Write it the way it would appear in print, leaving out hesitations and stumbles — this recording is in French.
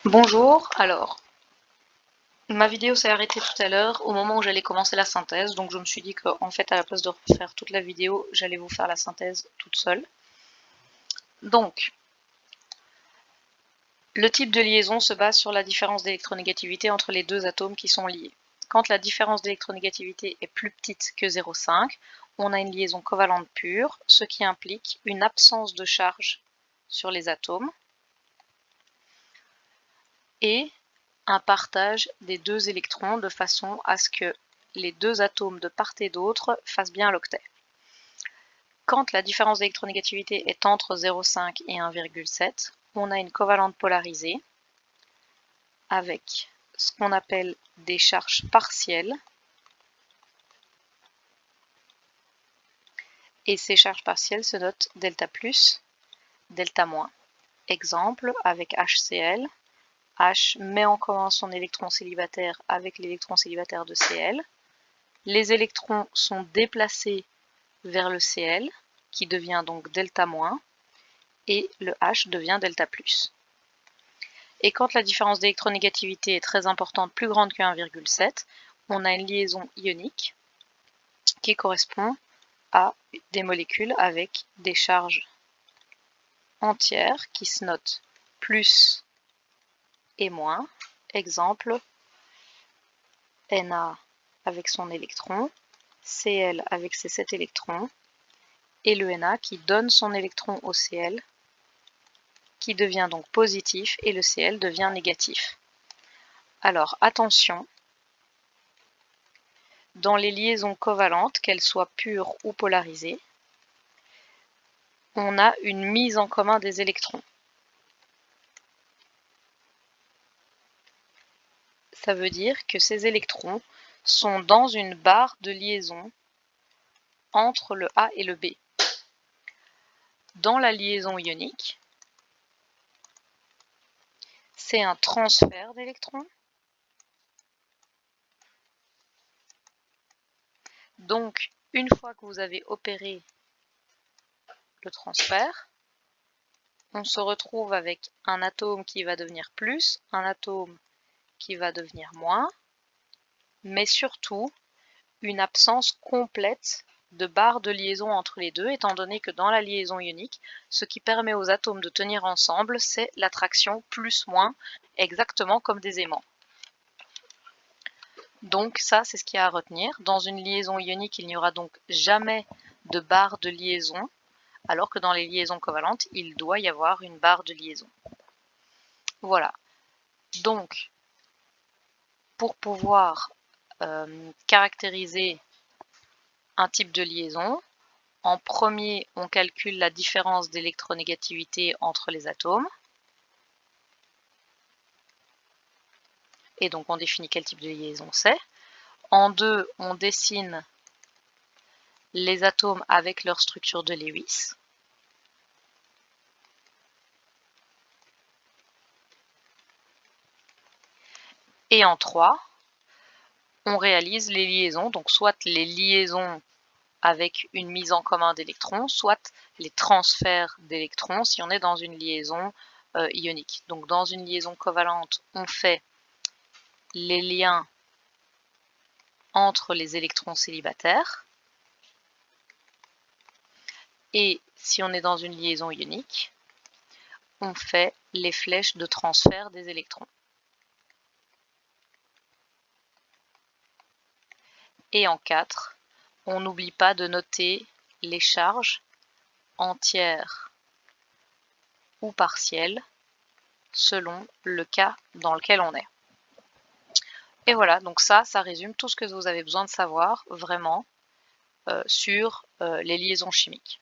Bonjour, alors, ma vidéo s'est arrêtée tout à l'heure au moment où j'allais commencer la synthèse, donc je me suis dit qu'en fait à la place de refaire toute la vidéo, j'allais vous faire la synthèse toute seule. Donc, le type de liaison se base sur la différence d'électronégativité entre les deux atomes qui sont liés. Quand la différence d'électronégativité est plus petite que 0,5, on a une liaison covalente pure, ce qui implique une absence de charge sur les atomes et un partage des deux électrons de façon à ce que les deux atomes de part et d'autre fassent bien l'octet. Quand la différence d'électronégativité est entre 0,5 et 1,7, on a une covalente polarisée avec ce qu'on appelle des charges partielles. Et ces charges partielles se notent delta plus, delta moins. Exemple avec HCl. H met en commun son électron célibataire avec l'électron célibataire de Cl. Les électrons sont déplacés vers le Cl, qui devient donc delta moins, et le H devient delta plus. Et quand la différence d'électronégativité est très importante, plus grande que 1,7, on a une liaison ionique qui correspond à des molécules avec des charges entières qui se notent plus et moins. Exemple, Na avec son électron, Cl avec ses 7 électrons, et le Na qui donne son électron au Cl, qui devient donc positif, et le Cl devient négatif. Alors attention, dans les liaisons covalentes, qu'elles soient pures ou polarisées, on a une mise en commun des électrons. Ça veut dire que ces électrons sont dans une barre de liaison entre le A et le B. Dans la liaison ionique, c'est un transfert d'électrons. Donc, une fois que vous avez opéré le transfert, on se retrouve avec un atome qui va devenir plus, un atome qui va devenir moins, mais surtout une absence complète de barre de liaison entre les deux, étant donné que dans la liaison ionique, ce qui permet aux atomes de tenir ensemble, c'est l'attraction plus-moins, exactement comme des aimants. Donc ça, c'est ce qu'il y a à retenir. Dans une liaison ionique, il n'y aura donc jamais de barre de liaison, alors que dans les liaisons covalentes, il doit y avoir une barre de liaison. Voilà. Donc, pour pouvoir caractériser un type de liaison, en premier, on calcule la différence d'électronégativité entre les atomes. Et donc, on définit quel type de liaison c'est. En deux, on dessine les atomes avec leur structure de Lewis. Et en 3, on réalise les liaisons, donc soit les liaisons avec une mise en commun d'électrons, soit les transferts d'électrons si on est dans une liaison ionique. Donc dans une liaison covalente, on fait les liens entre les électrons célibataires. Et si on est dans une liaison ionique, on fait les flèches de transfert des électrons. Et en 4, on n'oublie pas de noter les charges entières ou partielles selon le cas dans lequel on est. Et voilà, donc ça résume tout ce que vous avez besoin de savoir vraiment sur les liaisons chimiques.